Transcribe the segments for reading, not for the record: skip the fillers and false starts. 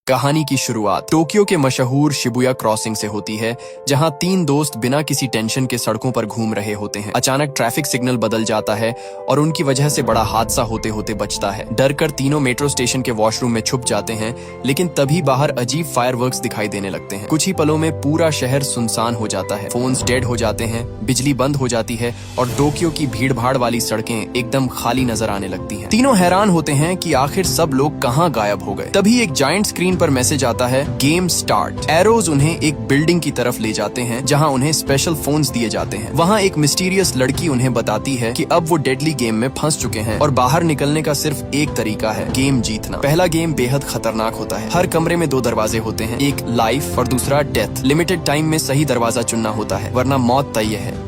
कहानी की शुरुआत टोक्यो के मशहूर शिबुया क्रॉसिंग से होती है, जहां तीन दोस्त बिना किसी टेंशन के सड़कों पर घूम रहे होते हैं। अचानक ट्रैफिक सिग्नल बदल जाता है और उनकी वजह से बड़ा हादसा होते होते बचता है। डर कर तीनों मेट्रो स्टेशन के वॉशरूम में छुप जाते हैं, लेकिन तभी बाहर अजीब फायरवर्क्स दिखाई देने लगते हैं। कुछ ही पलों में पूरा शहर सुनसान हो जाता है। फोन्स डेड हो जाते हैं, बिजली बंद हो जाती है और टोक्यो की भीड़ भाड़ वाली सड़कें एकदम खाली नजर आने लगती हैं। तीनों हैरान होते हैं कि आखिर सब लोग कहाँ गायब हो गए। तभी एक जायंट स्क्रीन पर मैसेज आता है, गेम स्टार्ट। एरोज उन्हें एक बिल्डिंग की तरफ ले जाते हैं, जहां उन्हें स्पेशल फोन्स दिए जाते हैं। वहां एक मिस्टीरियस लड़की उन्हें बताती है कि अब वो डेडली गेम में फंस चुके हैं और बाहर निकलने का सिर्फ एक तरीका है, गेम जीतना। पहला गेम बेहद खतरनाक होता है। हर कमरे में 2 दरवाजे होते हैं, एक लाइफ और दूसरा डेथ। लिमिटेड टाइम में सही दरवाजा चुनना होता है, वरना मौत तय है।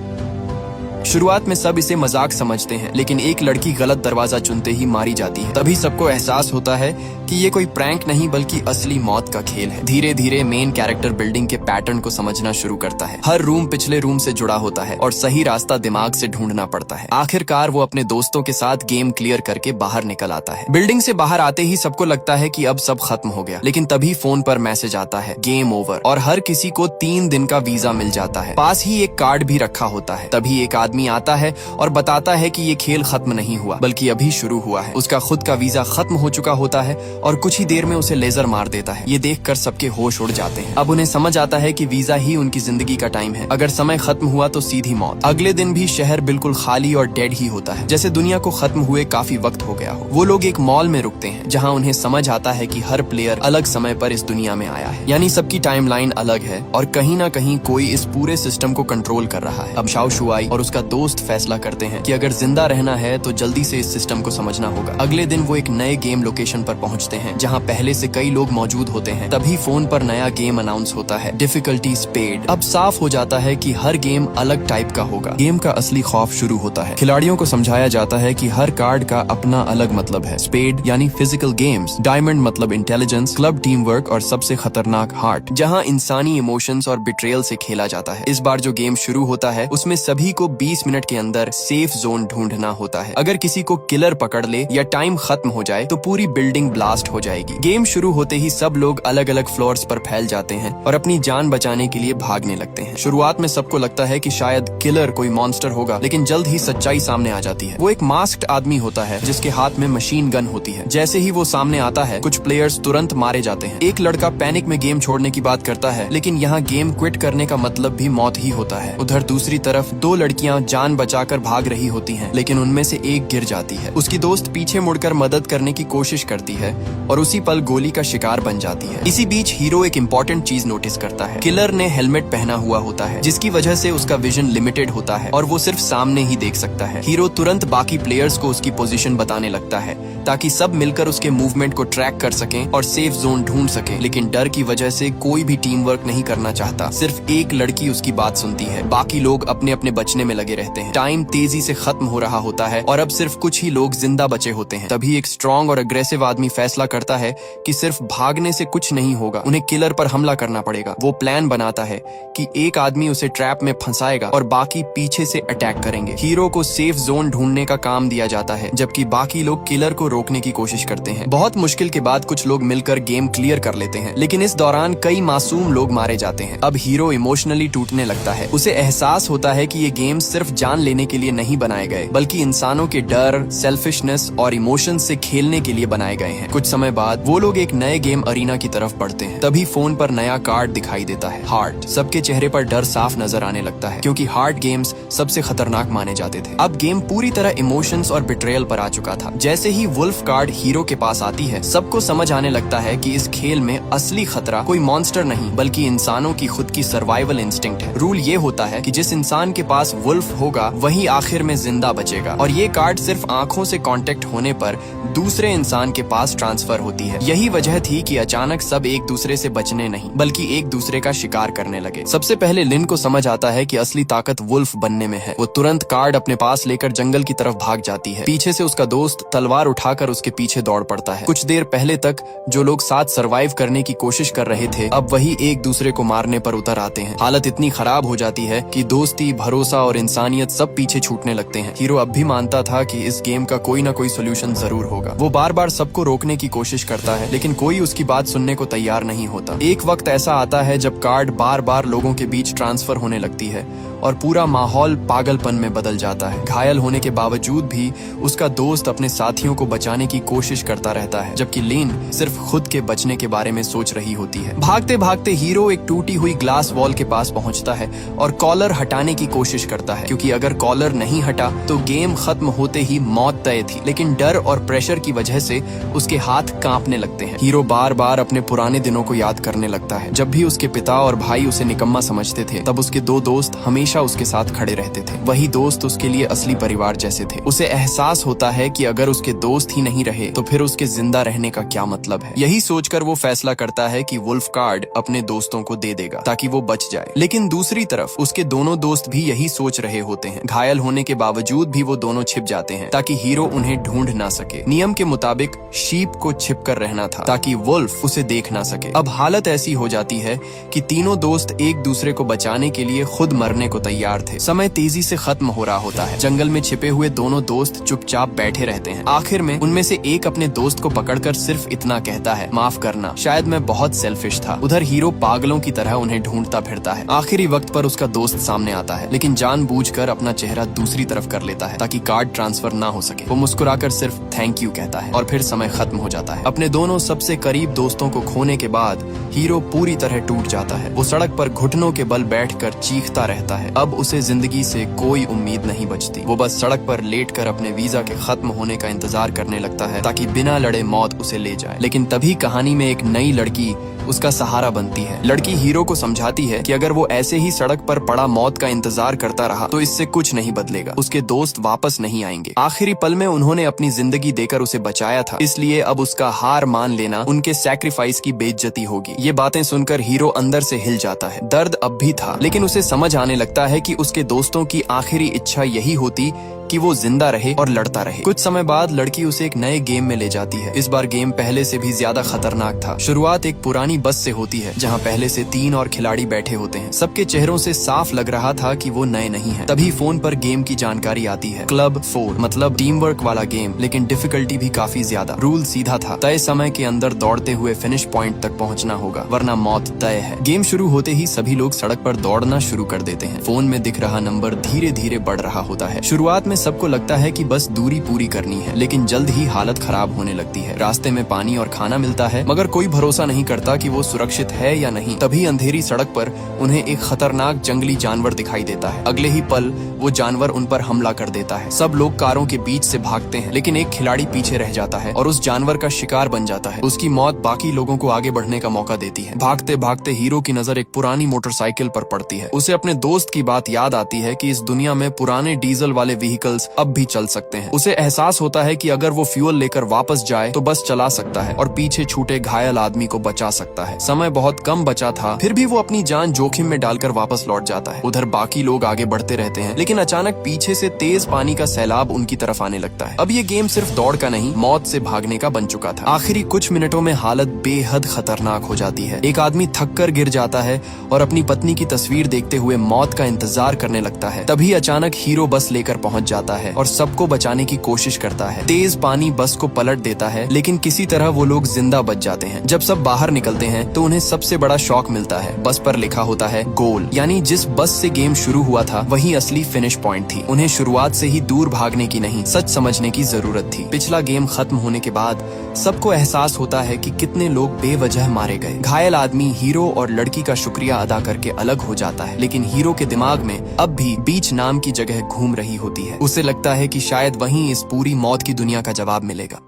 शुरुआत में सब इसे मजाक समझते हैं, लेकिन एक लड़की गलत दरवाजा चुनते ही मारी जाती है। तभी सबको एहसास होता है कि ये कोई प्रैंक नहीं बल्कि असली मौत का खेल है। धीरे धीरे मेन कैरेक्टर बिल्डिंग के पैटर्न को समझना शुरू करता है। हर रूम पिछले रूम से जुड़ा होता है और सही रास्ता दिमाग से ढूंढना पड़ता है। आखिरकार वो अपने दोस्तों के साथ गेम क्लियर करके बाहर निकल आता है। बिल्डिंग से बाहर आते ही सबको लगता है कि अब सब खत्म हो गया, लेकिन तभी फोन पर मैसेज आता है, गेम ओवर, और हर किसी को 3 दिन का वीजा मिल जाता है। पास ही एक कार्ड भी रखा होता है। तभी एक आदमी आता है और बताता है कि ये खेल खत्म नहीं हुआ बल्कि अभी शुरू हुआ है। उसका खुद का वीजा खत्म हो चुका होता है और कुछ ही देर में उसे लेजर मार देता है। ये देखकर सबके होश उड़ जाते हैं। अब उन्हें समझ आता है कि वीजा ही उनकी जिंदगी का टाइम है। अगर समय खत्म हुआ तो सीधी मौत। अगले दिन भी शहर बिल्कुल खाली और डेड ही होता है, जैसे दुनिया को खत्म हुए काफी वक्त हो गया हो। वो लोग एक मॉल में रुकते हैं, जहाँ उन्हें समझ आता है कि हर प्लेयर अलग समय पर इस दुनिया में आया है, यानी सबकी टाइमलाइन अलग है और कहीं ना कहीं कोई इस पूरे सिस्टम को कंट्रोल कर रहा है। अब शाओ शुआई और उसका दोस्त फैसला करते हैं कि अगर जिंदा रहना है तो जल्दी से इस सिस्टम को समझना होगा। अगले दिन वो एक नए गेम लोकेशन पर पहुंचते हैं, जहां पहले से कई लोग मौजूद होते हैं। तभी फोन पर नया गेम अनाउंस होता है, डिफिकल्टी स्पेड। अब साफ हो जाता है कि हर गेम अलग टाइप का होगा। गेम का असली खौफ शुरू होता है। खिलाड़ियों को समझाया जाता है कि हर कार्ड का अपना अलग मतलब है। स्पेड यानी फिजिकल गेम्स, डायमंड मतलब इंटेलिजेंस, क्लब टीम वर्क और सबसे खतरनाक हार्ट, जहाँ इंसानी इमोशंस और बिट्रेयल से खेला जाता है। इस बार जो गेम शुरू होता है उसमें सभी को 20 मिनट के अंदर सेफ जोन ढूंढना होता है। अगर किसी को किलर पकड़ ले या टाइम खत्म हो जाए तो पूरी बिल्डिंग ब्लास्ट हो जाएगी। गेम शुरू होते ही सब लोग अलग अलग फ्लोर्स पर फैल जाते हैं और अपनी जान बचाने के लिए भागने लगते हैं। शुरुआत में सबको लगता है कि शायद किलर कोई मॉन्स्टर होगा, लेकिन जल्द ही सच्चाई सामने आ जाती है। वो एक मास्क्ड आदमी होता है जिसके हाथ में मशीन गन होती है। जैसे ही वो सामने आता है, कुछ प्लेयर्स तुरंत मारे जाते हैं। एक लड़का पैनिक में गेम छोड़ने की बात करता है, लेकिन यहाँ गेम क्विट करने का मतलब भी मौत ही होता है। उधर दूसरी तरफ 2 लड़कियां जान बचाकर भाग रही होती हैं, लेकिन उनमें से एक गिर जाती है। उसकी दोस्त पीछे मुड़कर मदद करने की कोशिश करती है और उसी पल गोली का शिकार बन जाती है। इसी बीच हीरो एक इम्पोर्टेंट चीज नोटिस करता है। किलर ने हेलमेट पहना हुआ होता है, जिसकी वजह से उसका विजन लिमिटेड होता है और वो सिर्फ सामने ही देख सकता है। हीरो तुरंत बाकी प्लेयर्स को उसकी पोजीशन बताने लगता है ताकि सब मिलकर उसके मूवमेंट को ट्रैक कर सकें और सेफ जोन ढूंढ सकें। लेकिन डर की वजह से कोई भी टीम वर्क नहीं करना चाहता। सिर्फ एक लड़की उसकी बात सुनती है। बाकी लोग अपने अपने बचने में लगे रहते हैं। टाइम तेजी से खत्म हो रहा होता है और अब सिर्फ कुछ ही लोग जिंदा बचे होते हैं। तभी एक स्ट्रॉन्ग और अग्रेसिव आदमी फैसला करता है कि सिर्फ भागने से कुछ नहीं होगा, उन्हें किलर पर हमला करना पड़ेगा। वो प्लान बनाता है कि एक आदमी उसे ट्रैप में फंसाएगा और बाकी पीछे से अटैक करेंगे। हीरो को सेफ जोन ढूंढने का काम दिया जाता है, जबकि बाकी लोग किलर को रोकने की कोशिश करते हैं। बहुत मुश्किल के बाद कुछ लोग मिलकर गेम क्लियर कर लेते हैं, लेकिन इस दौरान कई मासूम लोग मारे जाते हैं। अब हीरो इमोशनली टूटने लगता है। उसे एहसास होता है कि ये गेम सिर्फ जान लेने के लिए नहीं बनाए गए, बल्कि इंसानों के डर, सेल्फिशनेस और इमोशन से खेलने के लिए बनाए गए हैं। कुछ समय बाद वो लोग एक नए गेम अरीना की तरफ बढ़ते हैं। तभी फोन पर नया कार्ड दिखाई देता है, हार्ट। सबके चेहरे पर डर साफ नजर आने लगता है, क्योंकि हार्ट गेम्स सबसे खतरनाक माने जाते थे। अब गेम पूरी तरह इमोशंस और बिट्रेयल पर आ चुका था। जैसे ही वुल्फ कार्ड हीरो के पास आती है, सबको समझ आने लगता है कि इस खेल में असली खतरा कोई मॉन्स्टर नहीं बल्कि इंसानों की खुद की सर्वाइवल इंस्टिंक्ट है। रूल ये होता है कि जिस इंसान के पास वुल्फ होगा वही आखिर में जिंदा बचेगा, और ये कार्ड सिर्फ आंखों से कांटेक्ट होने पर दूसरे इंसान के पास ट्रांसफर होती है। यही वजह थी कि अचानक सब एक दूसरे से बचने नहीं बल्कि एक दूसरे का शिकार करने लगे। सबसे पहले लिन को समझ आता है कि असली ताकत वुल्फ बनने में है। वो तुरंत कार्ड अपने पास लेकर जंगल की तरफ भाग जाती है। पीछे से उसका दोस्त तलवार उठाकर उसके पीछे दौड़ पड़ता है। कुछ देर पहले तक जो लोग साथ सरवाइव करने की कोशिश कर रहे थे, अब वही एक दूसरे को मारने पर उतर आते हैं। हालत इतनी खराब हो जाती है कि दोस्ती, भरोसा और इंसानियत सब पीछे छूटने लगते हैं। हीरो अब भी मानता था कि इस गेम का कोई ना कोई सोल्यूशन जरूर होगा। वो बार बार सबको रोकने की कोशिश करता है, लेकिन कोई उसकी बात सुनने को तैयार नहीं होता। एक वक्त ऐसा आता है जब कार्ड बार बार लोगों के बीच ट्रांसफर होने लगती है और पूरा माहौल पागलपन में बदल जाता है। घायल होने के बावजूद भी उसका दोस्त अपने साथियों को बचाने की कोशिश करता रहता है, जबकि लिन सिर्फ खुद के बचने के बारे में सोच रही होती है। भागते भागते हीरो एक टूटी हुई ग्लास वॉल के पास पहुंचता है और कॉलर हटाने की कोशिश करता है, क्योंकि अगर कॉलर नहीं हटा तो गेम खत्म होते ही मौत तय थी। लेकिन डर और प्रेशर की वजह से उसके हाथ कांपने लगते हैं। हीरो बार बार अपने पुराने दिनों को याद करने लगता है। जब भी उसके पिता और भाई उसे निकम्मा समझते थे, तब उसके दो दोस्त हमेशा उसके साथ खड़े रहते थे। वही दोस्त उसके लिए असली परिवार जैसे थे। उसे एहसास होता है कि अगर उसके दोस्त ही नहीं रहे तो फिर उसके जिंदा रहने का क्या मतलब है। यही सोचकर वो फैसला करता है कि वुल्फ कार्ड अपने दोस्तों को दे देगा ताकि वो बच जाए। लेकिन दूसरी तरफ उसके दोनों दोस्त भी यही सोच रहे होते हैं। घायल होने के बावजूद भी वो दोनों छिप जाते हैं ताकि हीरो उन्हें ढूंढ ना सके। नियम के मुताबिक शीप को छिप कर रहना था ताकि वुल्फ उसे देख ना सके। अब हालत ऐसी हो जाती है कि तीनों दोस्त एक दूसरे को बचाने के लिए खुद मरने को तैयार थे। समय तेजी से खत्म हो रहा होता है। जंगल में छिपे हुए दोनों दोस्त चुपचाप बैठे रहते हैं। आखिर में उनमें से एक अपने दोस्त को पकड़कर सिर्फ इतना कहता है, माफ करना, शायद मैं बहुत सेल्फिश था। उधर हीरो पागलों की तरह उन्हें ढूंढता फिरता है। आखिरी वक्त पर उसका दोस्त सामने आता है, लेकिन जानबूझकर अपना चेहरा दूसरी तरफ कर लेता है ताकि कार्ड ट्रांसफर ना हो सके। वो मुस्कुराकर सिर्फ थैंक यू कहता है और फिर समय खत्म हो जाता है। अपने दोनों सबसे करीब दोस्तों को खोने के बाद हीरो पूरी तरह टूट जाता है। वो सड़क पर घुटनों के बल बैठकर चीखता रहता है। अब उसे जिंदगी से कोई उम्मीद नहीं बचती। वो बस सड़क पर लेटकर अपने वीजा के खत्म होने का इंतजार करने लगता है ताकि बिना लड़े मौत उसे ले जाए। लेकिन तभी कहानी में एक नई लड़की उसका सहारा बनती है। लड़की हीरो को समझाती है कि अगर वो ऐसे ही सड़क पर पड़ा मौत का इंतजार करता रहा तो इससे कुछ नहीं बदलेगा। उसके दोस्त वापस नहीं आएंगे। आखिरी पल में उन्होंने अपनी जिंदगी देकर उसे बचाया था, इसलिए अब उसका हार मान लेना उनके सैक्रिफाइस की बेइज्जती होगी। ये बातें सुनकर हीरो अंदर से हिल जाता है। दर्द अब भी था, लेकिन उसे समझ आने लगता है कि उसके दोस्तों की आखिरी इच्छा यही होती कि वो जिंदा रहे और लड़ता रहे। कुछ समय बाद लड़की उसे एक नए गेम में ले जाती है। इस बार गेम पहले से भी ज्यादा खतरनाक था। शुरुआत एक पुरानी बस से होती है जहां पहले से 3 और खिलाड़ी बैठे होते हैं। सबके चेहरों से साफ लग रहा था कि वो नए नहीं हैं। तभी फोन पर गेम की जानकारी आती है। क्लब 4 मतलब टीम वर्क वाला गेम, लेकिन डिफिकल्टी भी काफी ज्यादा। रूल सीधा था, तय समय के अंदर दौड़ते हुए फिनिश पॉइंट तक पहुंचना होगा वरना मौत तय है। गेम शुरू होते ही सभी लोग सड़क पर दौड़ना शुरू कर देते हैं। फोन में दिख रहा नंबर धीरे धीरे बढ़ रहा होता है। शुरुआत में सबको लगता है कि बस दूरी पूरी करनी है, लेकिन जल्द ही हालत खराब होने लगती है। रास्ते में पानी और खाना मिलता है, मगर कोई भरोसा नहीं करता कि वो सुरक्षित है या नहीं। तभी अंधेरी सड़क पर उन्हें एक खतरनाक जंगली जानवर दिखाई देता है। अगले ही पल वो जानवर उन पर हमला कर देता है। सब लोग कारों के बीच से भागते हैं, लेकिन एक खिलाड़ी पीछे रह जाता है और उस जानवर का शिकार बन जाता है। उसकी मौत बाकी लोगों को आगे बढ़ने का मौका देती है। भागते भागते हीरो की नजर एक पुरानी मोटरसाइकिल पर पड़ती है। उसे अपने दोस्त की बात याद आती है कि इस दुनिया में पुराने डीजल वाले व्हीकल्स अब भी चल सकते हैं। उसे एहसास होता है कि अगर वो फ्यूल लेकर वापस जाए तो बस चला सकता है और पीछे छूटे घायल आदमी को बचा सकता है। समय बहुत कम बचा था, फिर भी वो अपनी जान जोखिम में डालकर वापस लौट जाता है। उधर बाकी लोग आगे बढ़ते रहते हैं, लेकिन अचानक पीछे से तेज पानी का सैलाब उनकी तरफ आने लगता है। अब ये गेम सिर्फ दौड़ का नहीं, मौत से भागने का बन चुका था। आखिरी कुछ मिनटों में हालत बेहद खतरनाक हो जाती है। एक आदमी थककर गिर जाता है और अपनी पत्नी की तस्वीर देखते हुए मौत का इंतजार करने लगता है। तभी अचानक हीरो बस लेकर पहुंच जाता है और सबको बचाने की कोशिश करता है। तेज पानी बस को पलट देता है, लेकिन किसी तरह वो लोग जिंदा बच जाते हैं। जब सब बाहर निकलते हैं तो उन्हें सबसे बड़ा शॉक मिलता है। बस पर लिखा होता है गोल, यानी जिस बस से गेम शुरू हुआ था वही असली फिनिश पॉइंट थी। उन्हें शुरुआत से ही दूर भागने की नहीं, सच समझने की जरूरत थी। पिछला गेम खत्म होने के बाद सबको एहसास होता है कि कितने लोग बेवजह मारे गए। घायल आदमी हीरो और लड़की का शुक्रिया अदा करके अलग हो जाता है, लेकिन हीरो के दिमाग में अब भी बीच नाम की जगह घूम रही होती है। उसे लगता है कि शायद वहीं इस पूरी मौत की दुनिया का जवाब मिलेगा।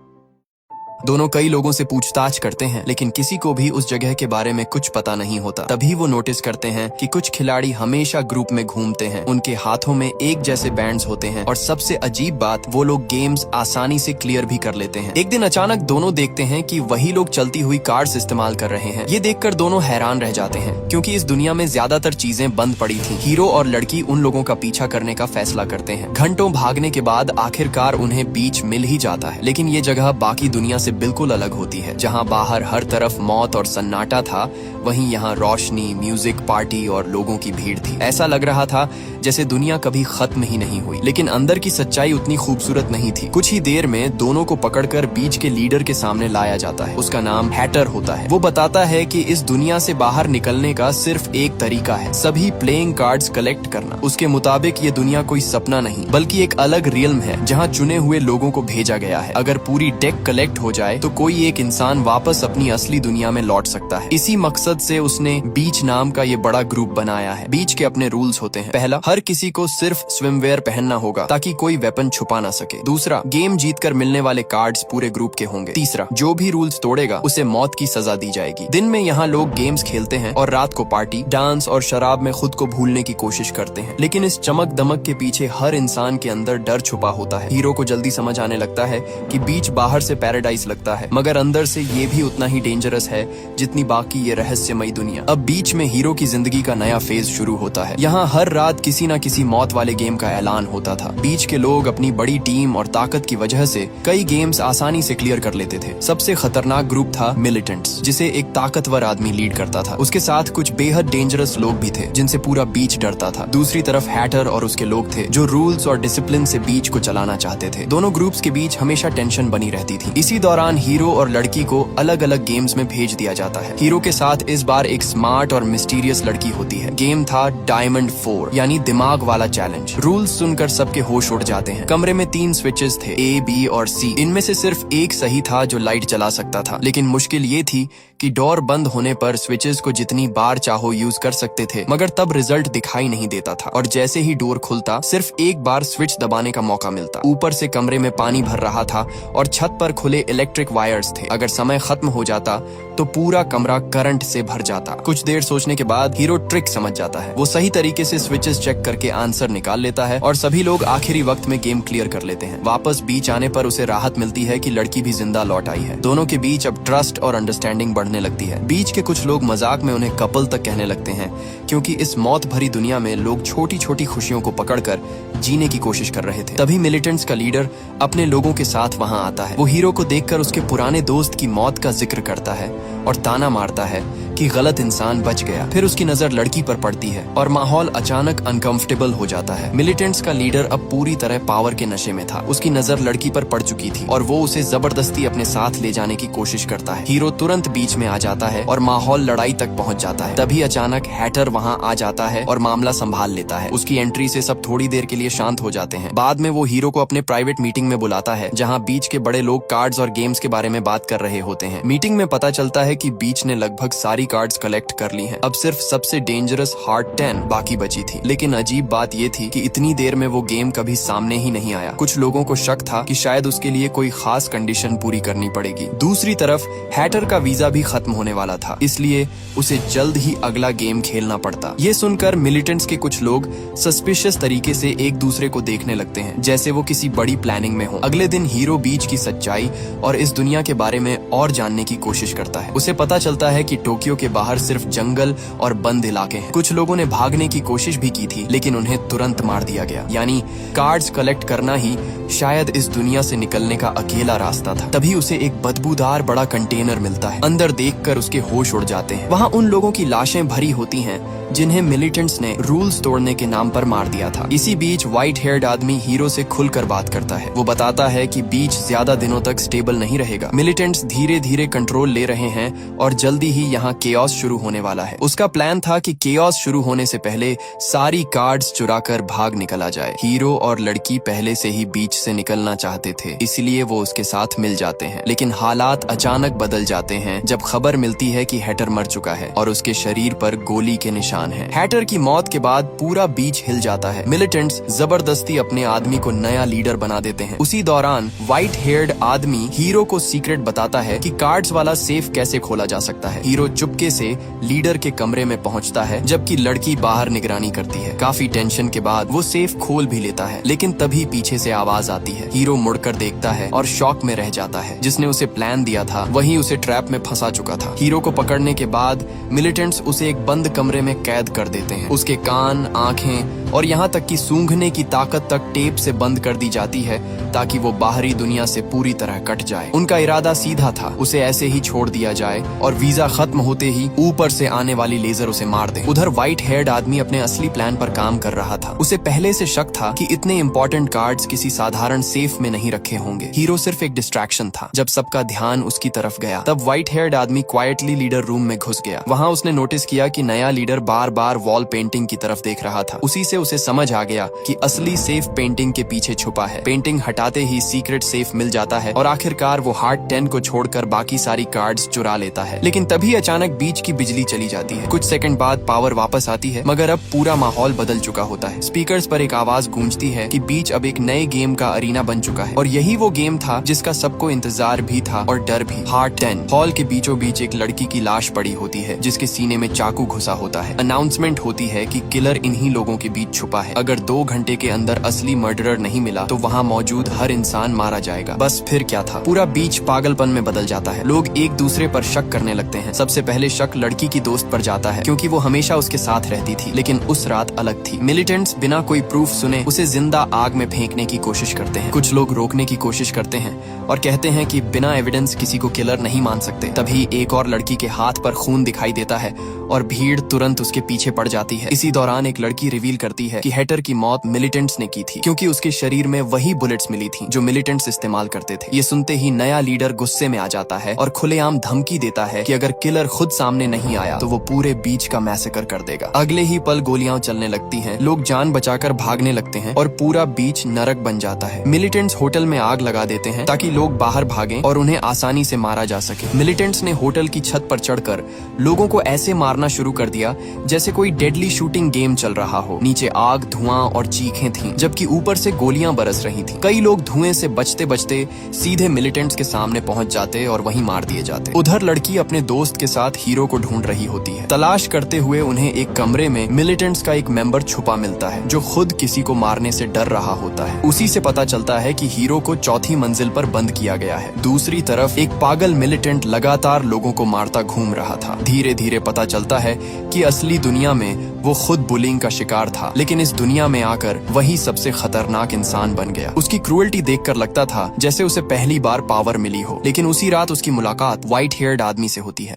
दोनों कई लोगों से पूछताछ करते हैं, लेकिन किसी को भी उस जगह के बारे में कुछ पता नहीं होता। तभी वो नोटिस करते हैं कि कुछ खिलाड़ी हमेशा ग्रुप में घूमते हैं। उनके हाथों में एक जैसे बैंड्स होते हैं और सबसे अजीब बात, वो लोग गेम्स आसानी से क्लियर भी कर लेते हैं। एक दिन अचानक दोनों देखते हैं कि वही लोग चलती हुई कार्ड्स इस्तेमाल कर रहे हैं। ये देखकर दोनों हैरान रह जाते हैं, क्योंकि इस दुनिया में ज्यादातर चीजें बंद पड़ी थी। हीरो और लड़की उन लोगों का पीछा करने का फैसला करते हैं। घंटों भागने के बाद आखिरकार उन्हें बीच मिल ही जाता है, लेकिन ये जगह बाकी दुनिया से बिल्कुल अलग होती है। जहाँ बाहर हर तरफ मौत और सन्नाटा था, वहीं यहाँ रोशनी, म्यूजिक, पार्टी और लोगों की भीड़ थी। ऐसा लग रहा था जैसे दुनिया कभी खत्म ही नहीं हुई। लेकिन अंदर की सच्चाई उतनी खूबसूरत नहीं थी। कुछ ही देर में दोनों को पकड़कर बीच के लीडर के सामने लाया जाता है। उसका नाम हैटर होता है। वो बताता है कि इस दुनिया से बाहर निकलने का सिर्फ एक तरीका है, सभी प्लेइंग कार्ड्स कलेक्ट करना। उसके मुताबिक ये दुनिया कोई सपना नहीं बल्कि एक अलग रियल्म है जहाँ चुने हुए लोगों को भेजा गया है। अगर पूरी डेक कलेक्ट हो जाए तो कोई एक इंसान वापस अपनी असली दुनिया में लौट सकता है। इसी मकसद से उसने बीच नाम का ये बड़ा ग्रुप बनाया है। बीच के अपने रूल्स होते हैं। पहला, हर किसी को सिर्फ स्विमवेयर पहनना होगा ताकि कोई वेपन छुपा ना सके। दूसरा, गेम जीतकर मिलने वाले कार्ड्स पूरे ग्रुप के होंगे। तीसरा, जो भी रूल्स तोड़ेगा उसे मौत की सजा दी जाएगी। दिन में यहाँ लोग गेम्स खेलते हैं और रात को पार्टी, डांस और शराब में खुद को भूलने की कोशिश करते हैं। लेकिन इस चमक दमक के पीछे हर इंसान के अंदर डर छुपा होता है। हीरो को जल्दी समझ आने लगता है कि बीच बाहर से पैराडाइज लगता है, मगर अंदर से ये भी उतना ही डेंजरस है जितनी बाकी ये रहस्यमयी दुनिया। अब बीच में हीरो की जिंदगी का नया फेज शुरू होता है। यहाँ हर रात किसी न किसी मौत वाले गेम का ऐलान होता था। बीच के लोग अपनी बड़ी टीम और ताकत की वजह से कई गेम्स आसानी से क्लियर कर लेते थे। सबसे खतरनाक ग्रुप था मिलिटेंट्स, जिसे एक ताकतवर आदमी लीड करता था। उसके साथ कुछ बेहद डेंजरस लोग भी थे जिनसे पूरा बीच डरता था। दूसरी तरफ हैटर और उसके लोग थे जो रूल्स और डिसिप्लिन से बीच को चलाना चाहते थे। दोनों ग्रुप्स के बीच हमेशा टेंशन बनी रहती थी। इसी दौरान हीरो और लड़की को अलग अलग गेम्स में भेज दिया जाता है। हीरो के साथ इस बार एक स्मार्ट और मिस्टीरियस लड़की होती है। गेम था डायमंड 4 यानी दिमाग वाला चैलेंज। रूल्स सुनकर सबके होश उड़ जाते हैं। कमरे में 3 स्विचेस थे, A, B और C। इनमें से सिर्फ एक सही था जो लाइट जला सकता था। लेकिन मुश्किल ये थी कि डोर बंद होने पर स्विचेस को जितनी बार चाहो यूज कर सकते थे, मगर तब रिजल्ट दिखाई नहीं देता था। और जैसे ही डोर खुलता सिर्फ एक बार स्विच दबाने का मौका मिलता। ऊपर से कमरे में पानी भर रहा था और छत पर खुले इलेक्ट्रिक वायर्स थे। अगर समय खत्म हो जाता तो पूरा कमरा करंट से भर जाता। कुछ देर सोचने के बाद हीरो ट्रिक समझ जाता है। वो सही तरीके से स्विचेस चेक करके आंसर निकाल लेता है और सभी लोग आखिरी वक्त में गेम क्लियर कर लेते हैं। वापस बीच आने पर उसे राहत मिलती है कि लड़की भी जिंदा लौट आई है। दोनों के बीच अब ट्रस्ट और अंडरस्टैंडिंग बढ़ने लगती है। बीच के कुछ लोग मजाक में उन्हें कपल तक कहने लगते हैं, क्योंकि इस मौत भरी दुनिया में लोग छोटी छोटी खुशियों को पकड़कर जीने की कोशिश कर रहे थे। तभी मिलिटेंट्स का लीडर अपने लोगों के साथ वहां आता है। वो हीरो को देखकर उसके पुराने दोस्त की मौत का जिक्र करता है और ताना मारता है कि गलत इंसान बच गया। फिर उसकी नजर लड़की पर पड़ती है और माहौल अचानक अनकंफर्टेबल हो जाता है। मिलिटेंट्स का लीडर अब पूरी तरह पावर के नशे में था। उसकी नजर लड़की पर पड़ चुकी थी और वो उसे जबरदस्ती अपने साथ ले जाने की कोशिश करता है। हीरो तुरंत बीच में आ जाता है और माहौल लड़ाई तक पहुंच जाता है। तभी अचानक हैटर वहां आ जाता है और मामला संभाल लेता है। उसकी एंट्री से सब थोड़ी देर के लिए शांत हो जाते हैं। बाद में वो हीरो को अपने प्राइवेट मीटिंग में बुलाता है, जहाँ बीच के बड़े लोग कार्ड्स और गेम्स के बारे में बात कर रहे होते हैं। मीटिंग में पता चलता है कि बीच ने लगभग सारी कार्ड्स कलेक्ट कर ली हैं। अब सिर्फ सबसे डेंजरस हार्ड 10 बाकी बची थी। लेकिन अजीब बात ये थी कि इतनी देर में वो गेम कभी सामने ही नहीं आया। कुछ लोगों को शक था कि शायद उसके लिए कोई खास कंडीशन पूरी करनी पड़ेगी। दूसरी तरफ हैटर का वीजा भी खत्म होने वाला था, इसलिए उसे जल्द ही अगला गेम खेलना पड़ता। ये सुनकर मिलिटेंट्स के कुछ लोग सस्पिशियस तरीके से एक दूसरे को देखने लगते हैं, जैसे वो किसी बड़ी प्लानिंग में हो। अगले दिन हीरो बीच की सच्चाई और इस दुनिया के बारे में और जानने की कोशिश करता है। उसे पता चलता है कि टोक्यो के बाहर सिर्फ जंगल और बंद इलाके हैं। कुछ लोगों ने भागने की कोशिश भी की थी, लेकिन उन्हें तुरंत मार दिया गया। यानी कार्ड्स कलेक्ट करना ही शायद इस दुनिया से निकलने का अकेला रास्ता था। तभी उसे एक बदबूदार बड़ा कंटेनर मिलता है। अंदर देखकर उसके होश उड़ जाते हैं। वहाँ उन लोगों की लाशें भरी होती हैं जिन्हें मिलिटेंट्स ने रूल्स तोड़ने के नाम पर मार दिया था। इसी बीच व्हाइट हेयर्ड आदमी हीरो से खुलकर बात करता है। वो बताता है कि बीच ज्यादा दिनों तक स्टेबल नहीं रहेगा। मिलिटेंट्स धीरे धीरे कंट्रोल ले रहे हैं और जल्दी ही यहाँ केओस शुरू होने वाला है। उसका प्लान था कि केओस शुरू होने से पहले सारी कार्ड्स चुराकर भाग निकला जाए। हीरो और लड़की पहले से ही बीच से निकलना चाहते थे, इसलिए वो उसके साथ मिल जाते हैं। लेकिन हालात अचानक बदल जाते हैं जब खबर मिलती है कि हैटर मर चुका है और उसके शरीर पर गोली के निशान हैं। हैटर की मौत के बाद पूरा बीच हिल जाता है। मिलिटेंट्स जबरदस्ती अपने आदमी को नया लीडर बना देते हैं। उसी दौरान व्हाइट हेयर्ड आदमी हीरो को सीक्रेट बताता है कि कार्ड्स वाला सेफ कैसे खोला जा सकता है। हीरो चुपके से लीडर के कमरे में पहुंचता है, जबकि लड़की बाहर निगरानी करती है। काफी टेंशन के बाद वो सेफ खोल भी लेता है, लेकिन तभी पीछे से आवाज आती है। हीरो मुड़कर देखता है और शॉक में रह जाता है। जिसने उसे प्लान दिया था वही उसे ट्रैप में फंसा चुका था। हीरो को पकड़ने के बाद मिलिटेंट्स उसे एक बंद कमरे में कैद कर देते हैं। उसके कान, आंखें और यहाँ तक कि सूंघने की ताकत तक टेप से बंद कर दी जाती है ताकि वो बाहरी दुनिया से पूरी तरह कट जाए। उनका इरादा सीधा था, उसे ऐसे ही छोड़ दिया जाए और वीजा खत्म होते ही ऊपर से आने वाली लेजर उसे मार दे। उधर व्हाइट हेयर्ड आदमी अपने असली प्लान पर काम कर रहा था। उसे पहले से शक था कि इतने इंपॉर्टेंट कार्ड्स किसी साधारण सेफ में नहीं रखे होंगे। हीरो सिर्फ एक डिस्ट्रैक्शन था। जब सबका ध्यान उसकी तरफ गया तब व्हाइट हेयर्ड आदमी क्वाइटली लीडर रूम में घुस गया। वहाँ उसने नोटिस किया कि नया लीडर बार बार वॉल पेंटिंग की तरफ देख रहा था। उसी से उसे समझ आ गया कि असली सेफ पेंटिंग के पीछे छुपा है। पेंटिंग हटाते ही सीक्रेट सेफ मिल जाता है और आखिरकार वो हार्ट 10 को छोड़कर बाकी सारी कार्ड्स चुरा लेता है। लेकिन तभी अचानक बीच की बिजली चली जाती है। कुछ सेकंड बाद पावर वापस आती है, मगर अब पूरा माहौल बदल चुका होता है। स्पीकर्स पर एक आवाज गूंजती है कि बीच अब एक नए गेम का अरीना बन चुका है और यही वो गेम था जिसका सबको इंतजार भी था और डर भी। हार्ट 10 हॉल के बीचों बीच एक लड़की की लाश पड़ी होती है जिसके सीने में चाकू घुसा होता है। अनाउंसमेंट होती है कि किलर इन्हीं लोगों के बीच छुपा है। अगर 2 घंटे के अंदर असली मर्डरर नहीं मिला तो वहाँ मौजूद हर इंसान मारा जाएगा। बस फिर क्या था, पूरा बीच पागलपन में बदल जाता है। लोग एक दूसरे पर शक करने लगते हैं। सबसे पहले शक लड़की की दोस्त पर जाता है क्योंकि वो हमेशा उसके साथ रहती थी, लेकिन उस रात अलग थी। मिलिटेंट्स बिना कोई प्रूफ सुने उसे जिंदा आग में फेंकने की कोशिश करते हैं। कुछ लोग रोकने की कोशिश करते हैं और कहते हैं कि बिना एविडेंस किसी को किलर नहीं मान सकते। तभी एक और लड़की के हाथ पर खून दिखाई देता है और भीड़ तुरंत उसके पीछे पड़ जाती है। इसी दौरान एक लड़की रिवील करती है कि हैटर की मौत मिलिटेंट्स ने की थी क्योंकि उसके शरीर में वही बुलेट्स मिली थी जो मिलिटेंट्स इस्तेमाल करते थे। ये सुनते ही नया लीडर गुस्से में आ जाता है और खुलेआम धमकी देता है कि अगर किलर खुद सामने नहीं आया तो वो पूरे बीच का मैसेकर कर देगा। अगले ही पल गोलियां चलने लगती हैं, लोग जान बचाकर भागने लगते हैं और पूरा बीच नरक बन जाता है। मिलिटेंट्स होटल में आग लगा देते हैं ताकि लोग बाहर भागें और उन्हें आसानी से मारा जा सके। मिलिटेंट्स ने होटल की छत पर चढ़कर लोगों को ऐसे मारना शुरू कर दिया जैसे कोई डेडली शूटिंग गेम चल रहा हो। नीचे आग, धुआं और चीखें थीं, जबकि ऊपर से गोलियां बरस रही थीं। कई लोग धुएं से बचते बचते सीधे मिलिटेंट्स के सामने पहुंच जाते और वहीं मार दिए जाते। उधर लड़की अपने दोस्त के साथ हीरो को ढूंढ रही होती है। तलाश करते हुए उन्हें एक कमरे में मिलिटेंट्स का एक मेंबर छुपा मिलता है जो खुद किसी को मारने से डर रहा होता है। उसी से पता चलता है कि हीरो को चौथी मंजिल पर बंद किया गया है। दूसरी तरफ एक पागल मिलिटेंट लगातार लोगों को मारता घूम रहा था। धीरे धीरे पता चलता है कि असली दुनिया में वो खुद बुलिंग का शिकार था, लेकिन इस दुनिया में आकर वही सबसे खतरनाक इंसान बन गया। उसकी क्रूएल्टी देखकर लगता था जैसे उसे पहली बार पावर मिली हो, लेकिन उसी रात उसकी मुलाकात व्हाइट हेयर्ड आदमी से होती है।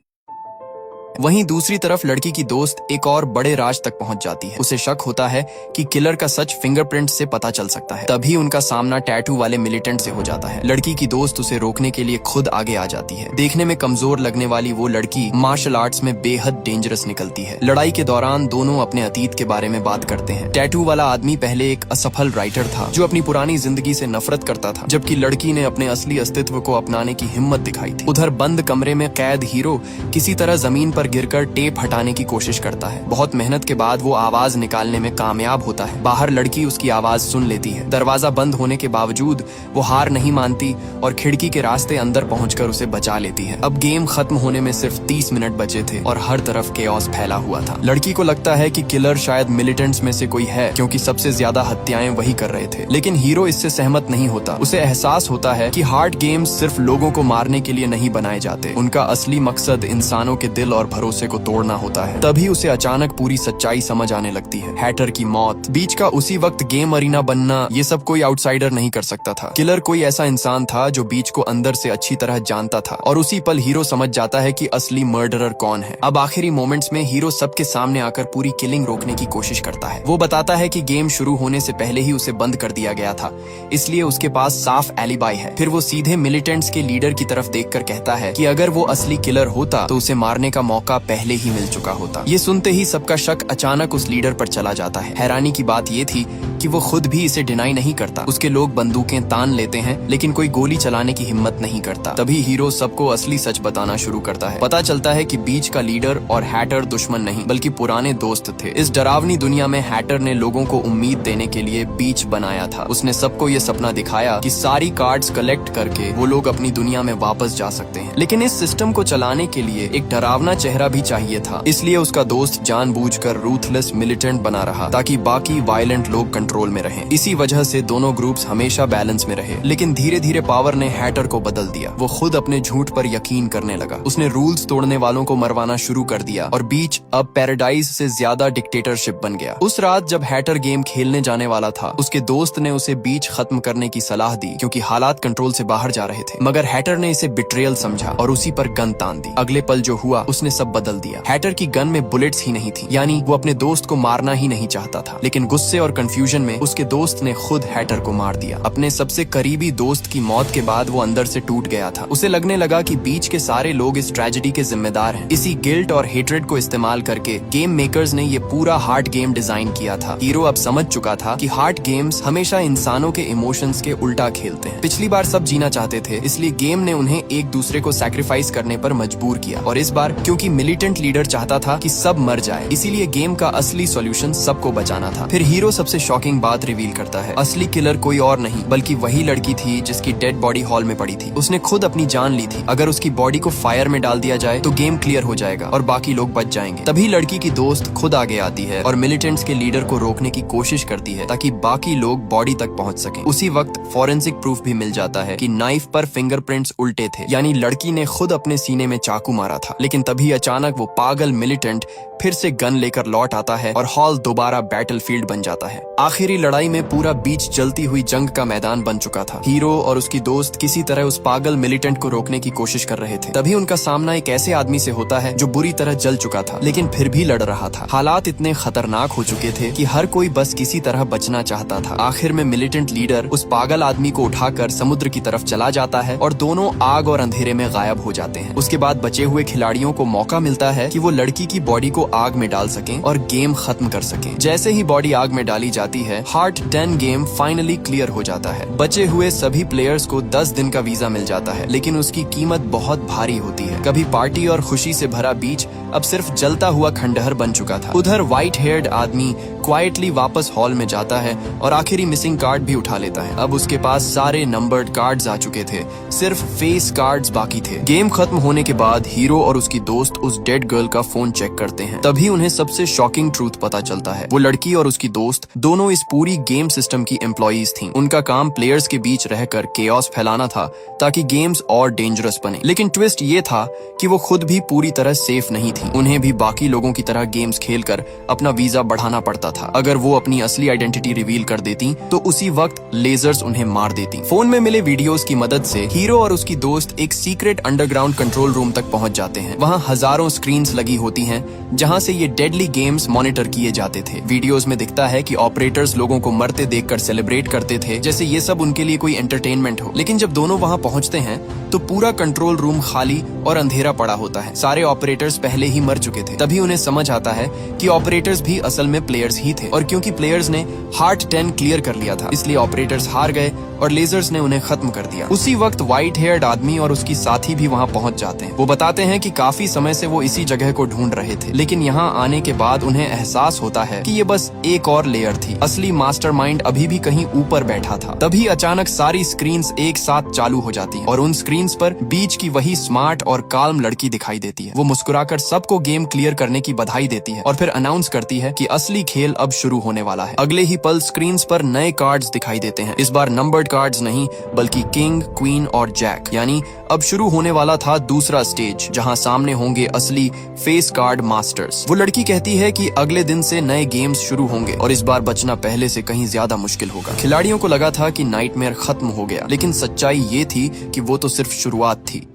वहीं दूसरी तरफ लड़की की दोस्त एक और बड़े राज तक पहुंच जाती है। उसे शक होता है कि किलर का सच फिंगरप्रिंट से पता चल सकता है। तभी उनका सामना टैटू वाले मिलिटेंट से हो जाता है। लड़की की दोस्त उसे रोकने के लिए खुद आगे आ जाती है। देखने में कमजोर लगने वाली वो लड़की मार्शल आर्ट्स में बेहद डेंजरस निकलती है। लड़ाई के दौरान दोनों अपने अतीत के बारे में बात करते हैं। टैटू वाला आदमी पहले एक असफल राइटर था जो अपनी पुरानी जिंदगी से नफरत करता था, जबकि लड़की ने अपने असली अस्तित्व को अपनाने की हिम्मत दिखाई थी। उधर बंद कमरे में कैद हीरो किसी तरह जमीन पर गिरकर टेप हटाने की कोशिश करता है। बहुत मेहनत के बाद वो आवाज निकालने में कामयाब होता है। बाहर लड़की उसकी आवाज सुन लेती है। दरवाजा बंद होने के बावजूद वो हार नहीं मानती और खिड़की के रास्ते अंदर पहुंचकर उसे बचा लेती है। अब गेम खत्म होने में सिर्फ 30 मिनट बचे थे और हर तरफ केओस फैला हुआ था। लड़की को लगता है कि किलर शायद मिलिटेंट्स में से कोई है क्योंकि सबसे ज्यादा हत्याएं वही कर रहे थे, लेकिन हीरो इससे सहमत नहीं होता। उसे एहसास होता है कि हार्ड गेम्स सिर्फ लोगों को मारने के लिए नहीं बनाए जाते, उनका असली मकसद इंसानों के दिल और भरोसे को तोड़ना होता है। तभी उसे अचानक पूरी सच्चाई समझ आने लगती है। हैटर की मौत, बीच का उसी वक्त गेम अरीना बनना, ये सब कोई आउटसाइडर नहीं कर सकता था। किलर कोई ऐसा इंसान था जो बीच को अंदर से अच्छी तरह जानता था और उसी पल हीरो समझ जाता है कि असली मर्डरर कौन है। अब आखिरी मोमेंट्स में हीरो सबके सामने आकर पूरी किलिंग रोकने की कोशिश करता है। वो बताता है कि गेम शुरू होने से पहले ही उसे बंद कर दिया गया था, इसलिए उसके पास साफ एलिबाई है। फिर वो सीधे मिलिटेंट्स के लीडर की तरफ देखकर कहता है कि अगर वो असली किलर होता तो उसे मारने का मौका पहले ही मिल चुका होता। ये सुनते ही सबका शक अचानक उस लीडर पर चला जाता है। हैरानी की बात ये थी कि वो खुद भी इसे डिनाई नहीं करता। उसके लोग बंदूकें तान लेते हैं लेकिन कोई गोली चलाने की हिम्मत नहीं करता। तभी हीरो सबको असली सच बताना शुरू करता है। पता चलता है कि बीच का लीडर और हैटर दुश्मन नहीं बल्कि पुराने दोस्त थे। इस डरावनी दुनिया में हैटर ने लोगों को उम्मीद देने के लिए बीच बनाया था। उसने सबको ये सपना दिखाया कि सारी कार्ड्स कलेक्ट करके वो लोग अपनी दुनिया में वापस जा सकते हैं, लेकिन इस सिस्टम को चलाने के लिए एक डरावना चेहरा भी चाहिए था, इसलिए उसका दोस्त जानबूझकर रूथलेस मिलिटेंट बना रहा ताकि बाकी वायलेंट लोग कंट्रोल में रहें। इसी वजह से दोनों ग्रुप्स हमेशा बैलेंस में रहे। लेकिन धीरे धीरे पावर ने हैटर को बदल दिया। वो खुद अपने झूठ पर यकीन करने लगा। उसने रूल्स तोड़ने वालों को मरवाना शुरू कर दिया और बीच अब पैराडाइज से ज्यादा डिक्टेटरशिप बन गया। उस रात जब हैटर गेम खेलने जाने वाला था, उसके दोस्त ने उसे बीच खत्म करने की सलाह दी क्योंकि हालात कंट्रोल से बाहर जा रहे थे। मगर हैटर ने इसे बिट्रेयल समझा और उसी पर गन तान दी। अगले पल जो हुआ उसने सब बदल दिया। हैटर की गन में बुलेट्स ही नहीं थी, यानी वो अपने दोस्त को मारना ही नहीं चाहता था। लेकिन गुस्से और कंफ्यूजन में उसके दोस्त ने खुद हैटर को मार दिया। अपने सबसे करीबी दोस्त की मौत के बाद वो अंदर से टूट गया था। उसे लगने लगा कि बीच के सारे लोग इस ट्रेजेडी के जिम्मेदार हैं। इसी गिल्ट और हेट्रेड को इस्तेमाल करके गेम मेकर्स ने ये पूरा हार्ड गेम डिजाइन किया था। हीरो अब समझ चुका था कि हार्ड गेम्स हमेशा इंसानों के इमोशंस के उल्टा खेलते हैं। पिछली बार सब जीना चाहते थे, इसलिए गेम ने उन्हें एक दूसरे को सैक्रिफाइस करने पर मजबूर किया। और इस बार क्योंकि मिलिटेंट लीडर चाहता था कि सब मर जाए, इसीलिए गेम का असली सॉल्यूशन सबको बचाना था। फिर हीरो सबसे शॉकिंग बात रिवील करता है। असली किलर कोई और नहीं बल्कि वही लड़की थी जिसकी डेड बॉडी हॉल में पड़ी थी। उसने खुद अपनी जान ली थी। अगर उसकी बॉडी को फायर में डाल दिया जाए तो गेम क्लियर हो जाएगा और बाकी लोग बच जाएंगे। तभी लड़की की दोस्त खुद आगे आती है और मिलिटेंट्स के लीडर को रोकने की कोशिश करती है ताकि बाकी लोग बॉडी तक पहुंच सकें। उसी वक्त फॉरेंसिक प्रूफ भी मिल जाता है कि नाइफ पर फिंगरप्रिंट्स उल्टे थे, यानी लड़की ने खुद अपने सीने में चाकू मारा था। लेकिन तभी अचानक वो पागल मिलिटेंट फिर से गन लेकर लौट आता है और हॉल दोबारा बैटलफील्ड बन जाता है। आखिरी लड़ाई में पूरा बीच जलती हुई जंग का मैदान बन चुका था। हीरो और उसकी दोस्त किसी तरह उस पागल मिलिटेंट को रोकने की कोशिश कर रहे थे। तभी उनका सामना एक ऐसे आदमी से होता है जो बुरी तरह जल चुका था लेकिन फिर भी लड़ रहा था। हालात इतने खतरनाक हो चुके थे कि हर कोई बस किसी तरह बचना चाहता था। आखिर में मिलिटेंट लीडर उस पागल आदमी को उठाकर समुद्र की तरफ चला जाता है और दोनों आग और अंधेरे में गायब हो जाते हैं। उसके बाद बचे हुए खिलाड़ियों को मौका मिलता है कि वो लड़की की बॉडी को आग में डाल सकें और गेम खत्म कर सकें। जैसे ही बॉडी आग में डाली जाती है, हार्ट 10 गेम फाइनली क्लियर हो जाता है। बचे हुए सभी प्लेयर्स को 10 दिन का वीजा मिल जाता है, लेकिन उसकी कीमत बहुत भारी होती है। कभी पार्टी और खुशी से भरा बीच अब सिर्फ जलता हुआ खंडहर बन चुका था। उधर व्हाइट हेयर्ड आदमी क्वाइटली वापस हॉल में जाता है और आखिरी मिसिंग कार्ड भी उठा लेता है। अब उसके पास सारे नंबर्ड कार्ड्स आ चुके थे, सिर्फ फेस कार्ड्स बाकी थे। गेम खत्म होने के बाद हीरो और उसकी दोस्त उस डेड गर्ल का फोन चेक करते हैं। तभी उन्हें सबसे शॉकिंग ट्रूथ पता चलता है। वो लड़की और उसकी दोस्त दोनों इस पूरी गेम सिस्टम की एम्प्लॉइज थीं। उनका काम प्लेयर्स के बीच रहकर केओस फैलाना था ताकि गेम्स और डेंजरस बने। लेकिन ट्विस्ट ये था कि वो खुद भी पूरी तरह सेफ नहीं थी। उन्हें भी बाकी लोगों की तरह गेम्स खेलकर अपना वीजा बढ़ाना पड़ता था। अगर वो अपनी असली आइडेंटिटी रिवील कर देती तो उसी वक्त लेजर्स उन्हें मार देती। फोन में मिले वीडियोस की मदद से हीरो और उसकी दोस्त एक सीक्रेट अंडरग्राउंड कंट्रोल रूम तक पहुंच जाते हैं। वहाँ हजारों स्क्रीन्स लगी होती हैं जहाँ से ये डेडली गेम्स मॉनिटर किए जाते थे। वीडियोस में दिखता है कि ऑपरेटर्स लोगों को मरते देखकर सेलिब्रेट करते थे, जैसे ये सब उनके लिए कोई एंटरटेनमेंट हो। लेकिन जब दोनों वहाँ पहुँचते हैं तो पूरा कंट्रोल रूम खाली और अंधेरा पड़ा होता है। सारे ऑपरेटर्स पहले ही मर चुके थे। तभी उन्हें समझ आता है कि ऑपरेटर्स भी असल में प्लेयर्स ही थे और क्योंकि प्लेयर्स ने हार्ट 10 क्लियर कर लिया था, इसलिए ऑपरेटर्स हार गए और लेजर्स ने उन्हें खत्म कर दिया। उसी वक्त व्हाइट हेयर्ड आदमी और उसकी साथी भी वहाँ पहुँच जाते हैं। वो बताते हैं कि काफी समय से वो इसी जगह को ढूंढ रहे थे, लेकिन यहाँ आने के बाद उन्हें एहसास होता है कि ये बस एक और लेयर थी। असली मास्टरमाइंड अभी भी कहीं ऊपर बैठा था। तभी अचानक सारी स्क्रीन्स एक साथ चालू हो जाती हैं और उन स्क्रीन्स पर बीच की वही स्मार्ट और काल्म लड़की दिखाई देती है। वो मुस्कुराकर सबको गेम क्लियर करने की बधाई देती है और फिर अनाउंस करती है कि असली खेल अब शुरू होने वाला है। अगले ही पल स्क्रीन्स पर नए कार्ड्स दिखाई देते हैं। इस बार नंबर्ड कार्ड्स नहीं बल्कि किंग, क्वीन और जैक, यानी अब शुरू होने वाला था दूसरा स्टेज जहां सामने होंगे असली फेस कार्ड मास्टर्स। वो लड़की कहती है कि अगले दिन से नए गेम्स शुरू होंगे और इस बार बचना पहले से कहीं ज्यादा मुश्किल होगा। खिलाड़ियों को लगा था कि नाइटमेयर खत्म हो गया, लेकिन सच्चाई ये थी कि वो तो सिर्फ शुरुआत थी।